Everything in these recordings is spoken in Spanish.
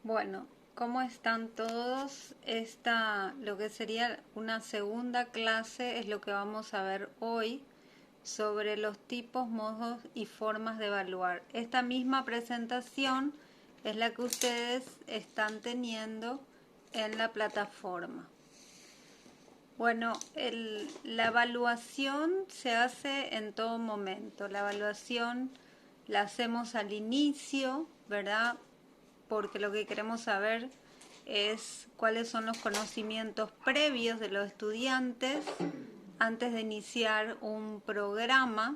Bueno, ¿cómo están todos? Lo que sería una segunda clase, es lo que vamos a ver hoy sobre los tipos, modos y formas de evaluar. Esta misma presentación es la que ustedes están teniendo en la plataforma. Bueno, la evaluación se hace en todo momento. La evaluación la hacemos al inicio, ¿verdad? Porque lo que queremos saber es cuáles son los conocimientos previos de los estudiantes antes de iniciar un programa,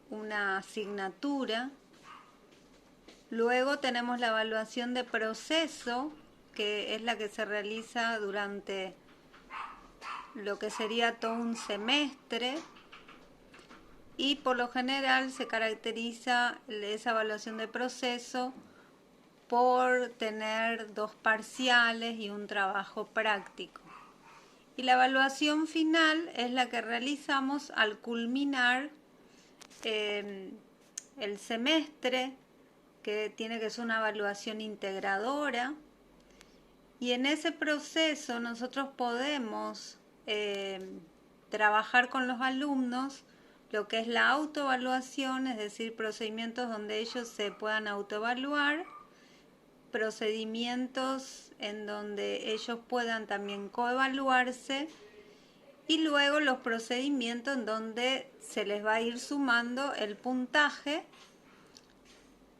una asignatura. Luego tenemos la evaluación de proceso, que es la que se realiza durante lo que sería todo un semestre, y por lo general se caracteriza esa evaluación de proceso por tener 2 parciales y un trabajo práctico. Y la evaluación final es la que realizamos al culminar el semestre, que tiene que ser una evaluación integradora. Y en ese proceso nosotros podemos trabajar con los alumnos lo que es la autoevaluación, es decir, procedimientos donde ellos se puedan autoevaluar, procedimientos en donde ellos puedan también coevaluarse, y luego los procedimientos en donde se les va a ir sumando el puntaje,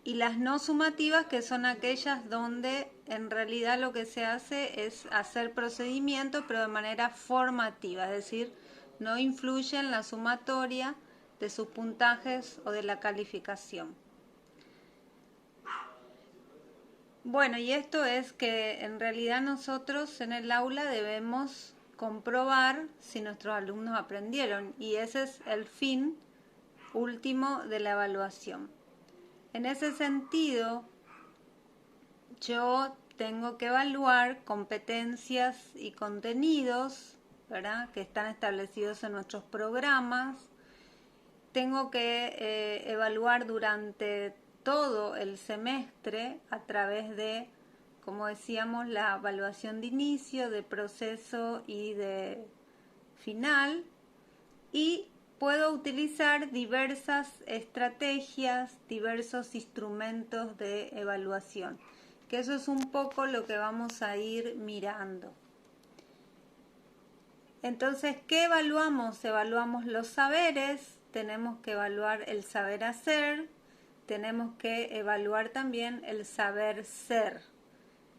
y las no sumativas, que son aquellas donde en realidad lo que se hace es hacer procedimientos pero de manera formativa, es decir, no influye en la sumatoria de sus puntajes o de la calificación. Bueno, y esto es que en realidad nosotros en el aula debemos comprobar si nuestros alumnos aprendieron, y ese es el fin último de la evaluación. En ese sentido, yo tengo que evaluar competencias y contenidos, ¿verdad?, que están establecidos en nuestros programas. Tengo que evaluar durante todo el semestre a través de, como decíamos, la evaluación de inicio, de proceso y de final. Y puedo utilizar diversas estrategias, diversos instrumentos de evaluación, que eso es un poco lo que vamos a ir mirando. Entonces, ¿qué evaluamos? Evaluamos los saberes, tenemos que evaluar el saber hacer, tenemos que evaluar también el saber ser.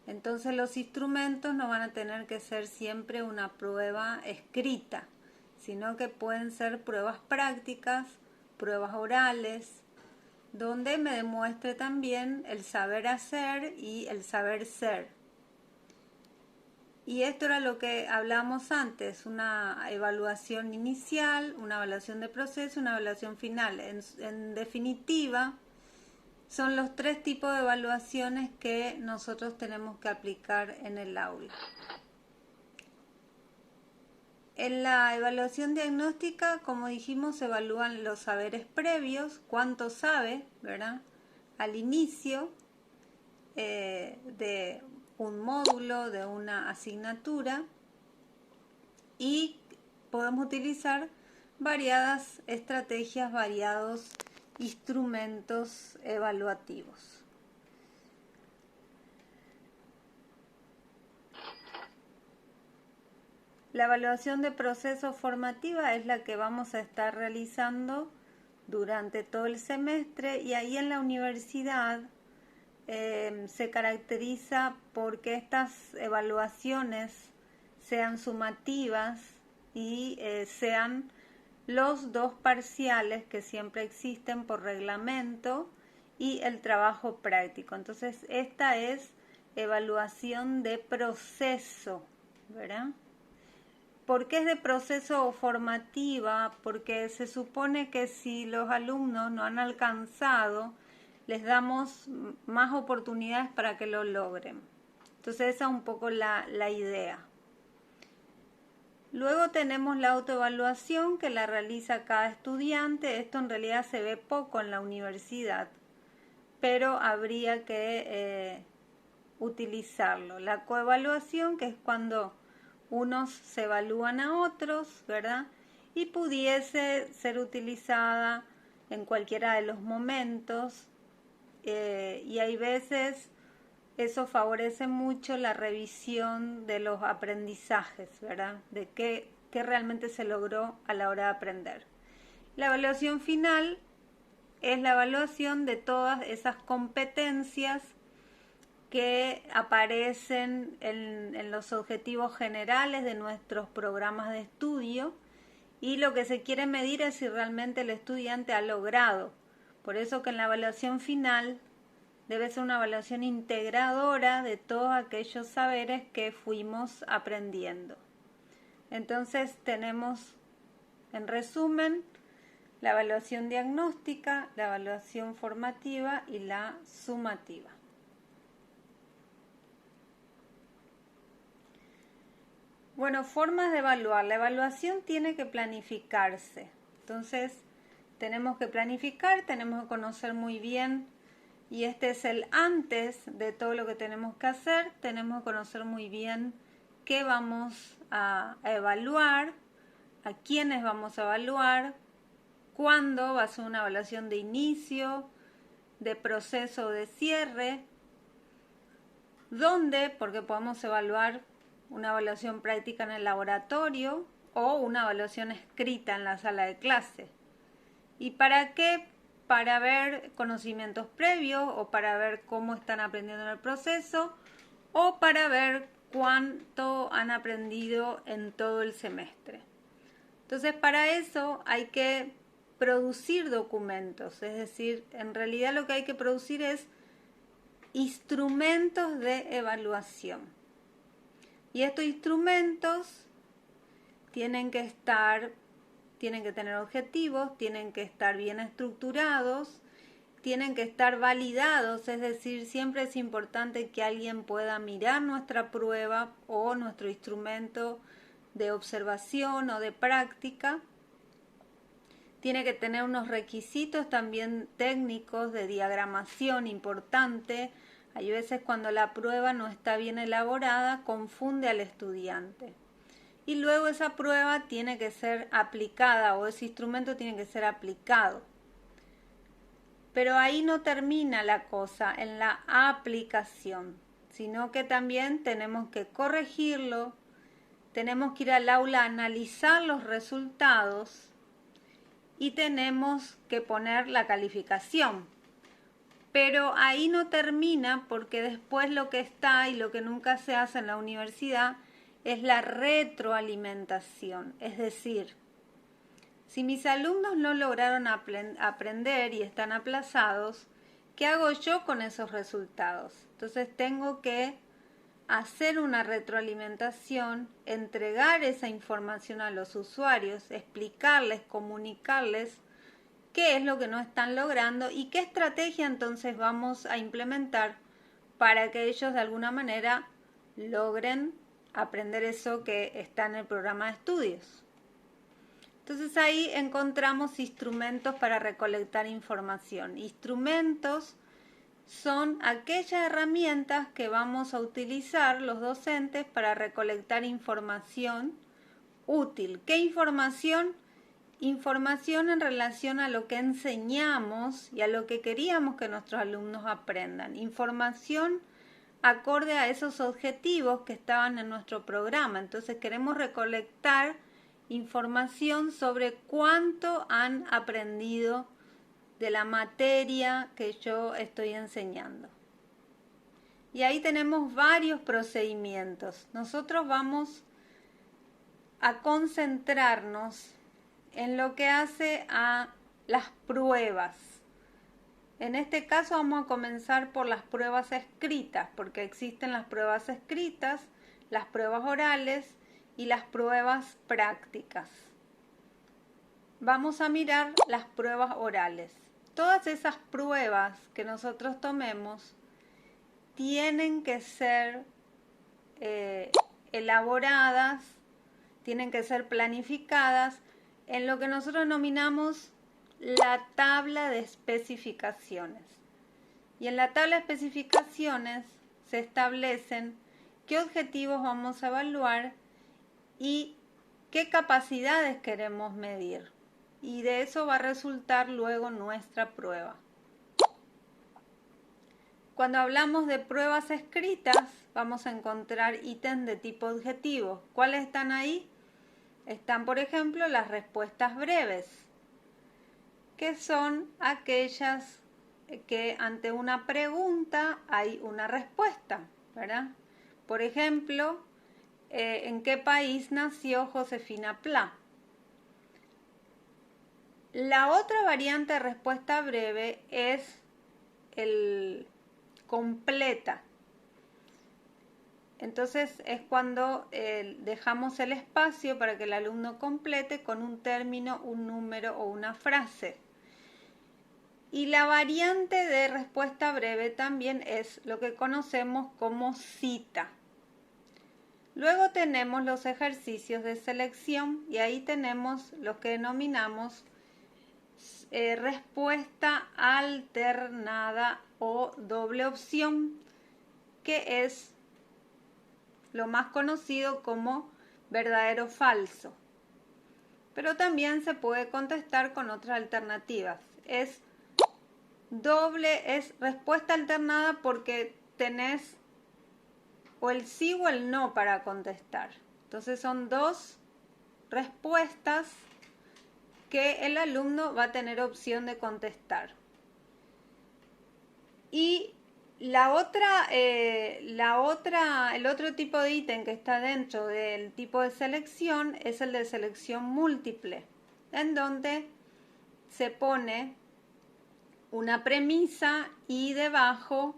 Entonces, los instrumentos no van a tener que ser siempre una prueba escrita, sino que pueden ser pruebas prácticas, pruebas orales, donde me demuestre también el saber hacer y el saber ser. Y esto era lo que hablábamos antes, una evaluación inicial, una evaluación de proceso, una evaluación final. En definitiva, son los 3 tipos de evaluaciones que nosotros tenemos que aplicar en el aula. En la evaluación diagnóstica, como dijimos, se evalúan los saberes previos, cuánto sabe, ¿verdad?, al inicio de un módulo, de una asignatura, y podemos utilizar variadas estrategias, variados instrumentos evaluativos. La evaluación de proceso formativa es la que vamos a estar realizando durante todo el semestre, y ahí en la universidad se caracteriza porque estas evaluaciones sean sumativas y sean los 2 parciales que siempre existen por reglamento y el trabajo práctico. Entonces, esta es evaluación de proceso, ¿verdad? ¿Por qué es de proceso o formativa? Porque se supone que si los alumnos no han alcanzado, les damos más oportunidades para que lo logren. Entonces esa es un poco la idea. Luego tenemos la autoevaluación, que la realiza cada estudiante. Esto en realidad se ve poco en la universidad, pero habría que utilizarlo. La coevaluación, que es cuando unos se evalúan a otros, ¿verdad? Y pudiese ser utilizada en cualquiera de los momentos, y hay veces eso favorece mucho la revisión de los aprendizajes, ¿verdad? De qué realmente se logró a la hora de aprender. La evaluación final es la evaluación de todas esas competencias que aparecen en los objetivos generales de nuestros programas de estudio, y lo que se quiere medir es si realmente el estudiante ha logrado. Por eso que en la evaluación final debe ser una evaluación integradora de todos aquellos saberes que fuimos aprendiendo. Entonces tenemos, en resumen, la evaluación diagnóstica, la evaluación formativa y la sumativa. Bueno, formas de evaluar. La evaluación tiene que planificarse. Entonces, tenemos que planificar, tenemos que conocer muy bien, y este es el antes de todo lo que tenemos que hacer. Tenemos que conocer muy bien qué vamos a evaluar, a quiénes vamos a evaluar, cuándo va a ser una evaluación de inicio, de proceso o de cierre, dónde, porque podemos evaluar una evaluación práctica en el laboratorio o una evaluación escrita en la sala de clase. ¿Y para qué? Para ver conocimientos previos, o para ver cómo están aprendiendo en el proceso, o para ver cuánto han aprendido en todo el semestre. Entonces, para eso hay que producir documentos, es decir, en realidad lo que hay que producir es instrumentos de evaluación. Y estos instrumentos tienen que tener objetivos, tienen que estar bien estructurados, tienen que estar validados, es decir, siempre es importante que alguien pueda mirar nuestra prueba o nuestro instrumento de observación o de práctica. Tiene que tener unos requisitos también técnicos de diagramación importante. Hay veces cuando la prueba no está bien elaborada, confunde al estudiante. Y luego esa prueba tiene que ser aplicada, o ese instrumento tiene que ser aplicado. Pero ahí no termina la cosa en la aplicación, sino que también tenemos que corregirlo, tenemos que ir al aula a analizar los resultados y tenemos que poner la calificación. Pero ahí no termina, porque después lo que está y lo que nunca se hace en la universidad es la retroalimentación. Es decir, si mis alumnos no lograron aprender y están aplazados, ¿qué hago yo con esos resultados? Entonces tengo que hacer una retroalimentación, entregar esa información a los usuarios, explicarles, comunicarles qué es lo que no están logrando y qué estrategia entonces vamos a implementar para que ellos de alguna manera logren aprender eso que está en el programa de estudios. Entonces ahí encontramos instrumentos para recolectar información. Instrumentos son aquellas herramientas que vamos a utilizar los docentes para recolectar información útil. ¿Qué información? Información en relación a lo que enseñamos y a lo que queríamos que nuestros alumnos aprendan. Información acorde a esos objetivos que estaban en nuestro programa. Entonces queremos recolectar información sobre cuánto han aprendido de la materia que yo estoy enseñando. Y ahí tenemos varios procedimientos. Nosotros vamos a concentrarnos en lo que hace a las pruebas. En este caso vamos a comenzar por las pruebas escritas, porque existen las pruebas escritas, las pruebas orales y las pruebas prácticas. Vamos a mirar las pruebas orales. Todas esas pruebas que nosotros tomemos tienen que ser elaboradas, tienen que ser planificadas en lo que nosotros denominamos la tabla de especificaciones. Y en la tabla de especificaciones se establecen qué objetivos vamos a evaluar y qué capacidades queremos medir. Y de eso va a resultar luego nuestra prueba. Cuando hablamos de pruebas escritas, vamos a encontrar ítems de tipo objetivo. ¿Cuáles están ahí? Están, por ejemplo, las respuestas breves, que son aquellas que ante una pregunta hay una respuesta, ¿verdad? Por ejemplo, ¿en qué país nació Josefina Pla? La otra variante de respuesta breve es el completa. Entonces es cuando dejamos el espacio para que el alumno complete con un término, un número o una frase. Y la variante de respuesta breve también es lo que conocemos como cita. Luego tenemos los ejercicios de selección y ahí tenemos los que denominamos respuesta alternada o doble opción, que es lo más conocido como verdadero o falso. Pero también se puede contestar con otras alternativas. Es respuesta alternada porque tenés o el sí o el no para contestar. Entonces son dos respuestas que el alumno va a tener opción de contestar. Y el otro tipo de ítem que está dentro del tipo de selección es el de selección múltiple, en donde se pone una premisa y debajo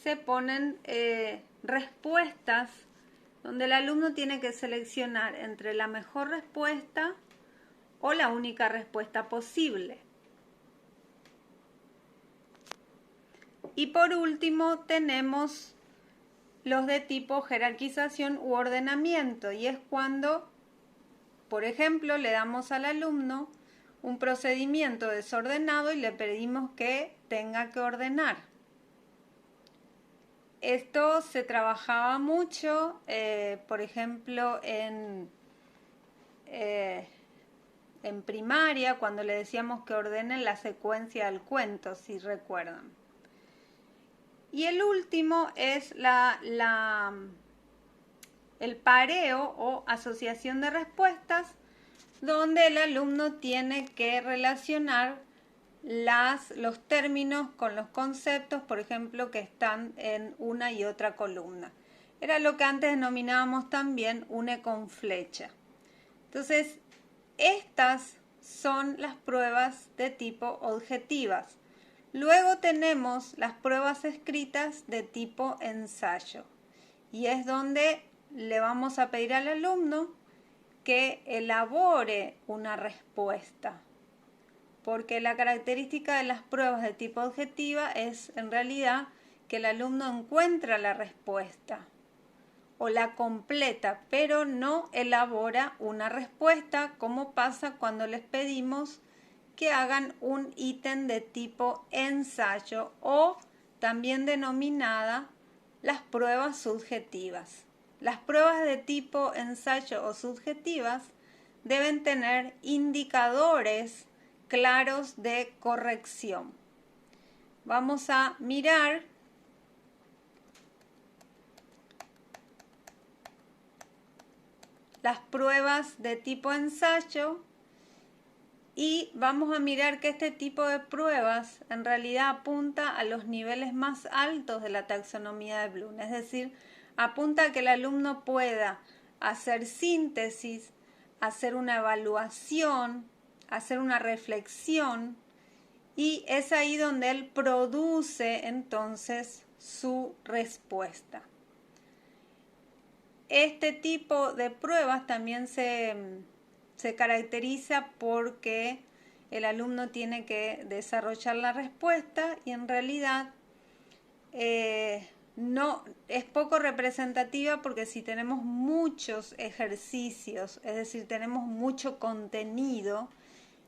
se ponen respuestas donde el alumno tiene que seleccionar entre la mejor respuesta o la única respuesta posible. Y por último tenemos los de tipo jerarquización u ordenamiento, y es cuando, por ejemplo, le damos al alumno un procedimiento desordenado y le pedimos que tenga que ordenar. Esto se trabajaba mucho, por ejemplo, en primaria, cuando le decíamos que ordenen la secuencia del cuento, si recuerdan. Y el último es el pareo o asociación de respuestas, donde el alumno tiene que relacionar los términos con los conceptos, por ejemplo, que están en una y otra columna. Era lo que antes denominábamos también une con flecha. Entonces, estas son las pruebas de tipo objetivas. Luego tenemos las pruebas escritas de tipo ensayo. Y es donde le vamos a pedir al alumno que elabore una respuesta. Porque la característica de las pruebas de tipo objetiva es en realidad que el alumno encuentra la respuesta o la completa, pero no elabora una respuesta, como pasa cuando les pedimos que hagan un ítem de tipo ensayo o también denominada las pruebas subjetivas. Las pruebas de tipo ensayo o subjetivas deben tener indicadores claros de corrección. Vamos a mirar las pruebas de tipo ensayo y vamos a mirar que este tipo de pruebas en realidad apunta a los niveles más altos de la taxonomía de Bloom, es decir, apunta a que el alumno pueda hacer síntesis, hacer una evaluación, hacer una reflexión, y es ahí donde él produce entonces su respuesta. Este tipo de pruebas también se caracteriza porque el alumno tiene que desarrollar la respuesta y en realidad no es poco representativa, porque si tenemos muchos ejercicios, es decir, tenemos mucho contenido,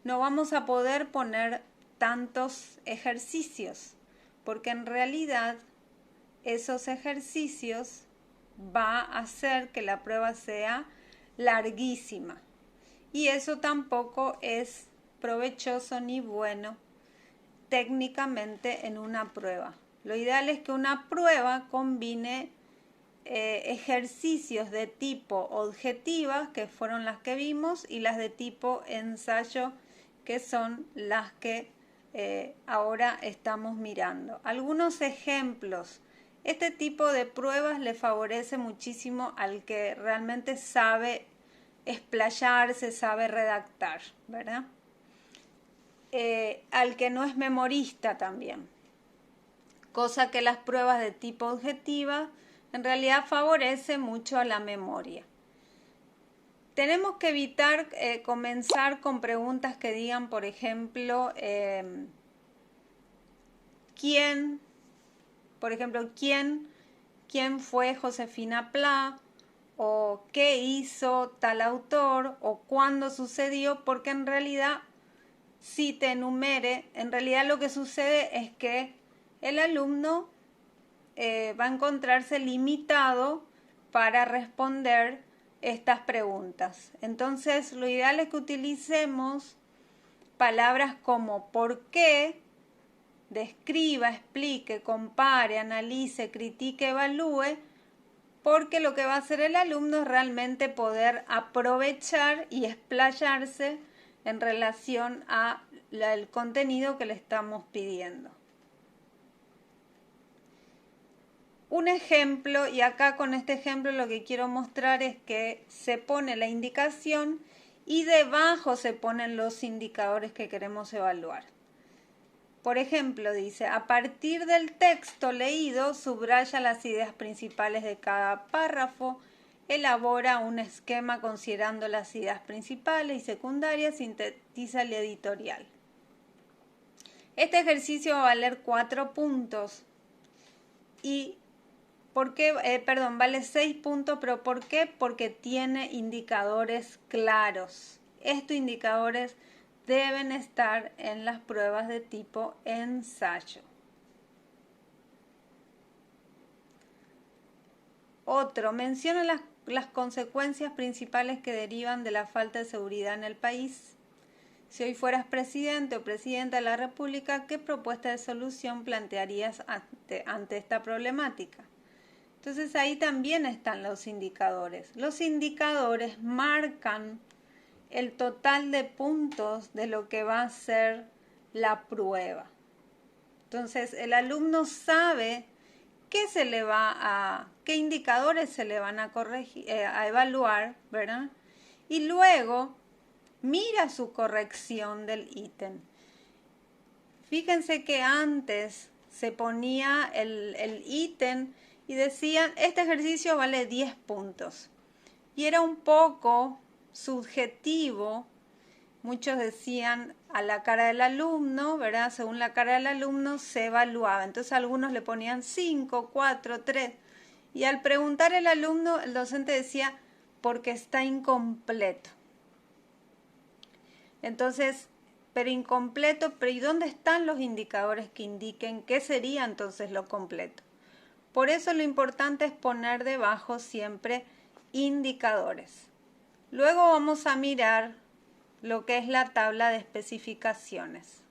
no vamos a poder poner tantos ejercicios, porque en realidad esos ejercicios va a hacer que la prueba sea larguísima. Y eso tampoco es provechoso ni bueno técnicamente en una prueba. Lo ideal es que una prueba combine ejercicios de tipo objetiva, que fueron las que vimos, y las de tipo ensayo, que son las que ahora estamos mirando. Algunos ejemplos. Este tipo de pruebas le favorece muchísimo al que realmente sabe explayarse, sabe redactar, ¿verdad? Al que no es memorista también. Cosa que las pruebas de tipo objetiva en realidad favorece mucho a la memoria. Tenemos que evitar comenzar con preguntas que digan, por ejemplo, ¿quién fue Josefina Pla? O qué hizo tal autor, o cuándo sucedió, porque en realidad, si te enumere, en realidad lo que sucede es que el alumno va a encontrarse limitado para responder estas preguntas. Entonces, lo ideal es que utilicemos palabras como por qué, describa, explique, compare, analice, critique, evalúe, porque lo que va a hacer el alumno es realmente poder aprovechar y explayarse en relación al contenido que le estamos pidiendo. Un ejemplo, y acá con este ejemplo lo que quiero mostrar es que se pone la indicación y debajo se ponen los indicadores que queremos evaluar. Por ejemplo, dice, a partir del texto leído, subraya las ideas principales de cada párrafo, elabora un esquema considerando las ideas principales y secundarias, sintetiza el editorial. Este ejercicio va a valer 4 puntos y vale 6 puntos, pero ¿por qué? Porque tiene indicadores claros. Estos indicadores deben estar en las pruebas de tipo ensayo. Otro, menciona las consecuencias principales que derivan de la falta de seguridad en el país. Si hoy fueras presidente o presidenta de la República, ¿qué propuesta de solución plantearías ante esta problemática? Entonces ahí también están los indicadores. Los indicadores marcan el total de puntos de lo que va a ser la prueba. Entonces el alumno sabe qué indicadores se le van a evaluar, ¿verdad? Y luego mira su corrección del ítem. Fíjense que antes se ponía el ítem y decían, este ejercicio vale 10 puntos. Y era un poco subjetivo. Muchos decían a la cara del alumno, ¿verdad? Según la cara del alumno se evaluaba. Entonces algunos le ponían 5, 4, 3. Y al preguntar el alumno, el docente decía, porque está incompleto. Entonces, pero incompleto, pero ¿y dónde están los indicadores que indiquen qué sería entonces lo completo? Por eso lo importante es poner debajo siempre indicadores. Luego vamos a mirar lo que es la tabla de especificaciones.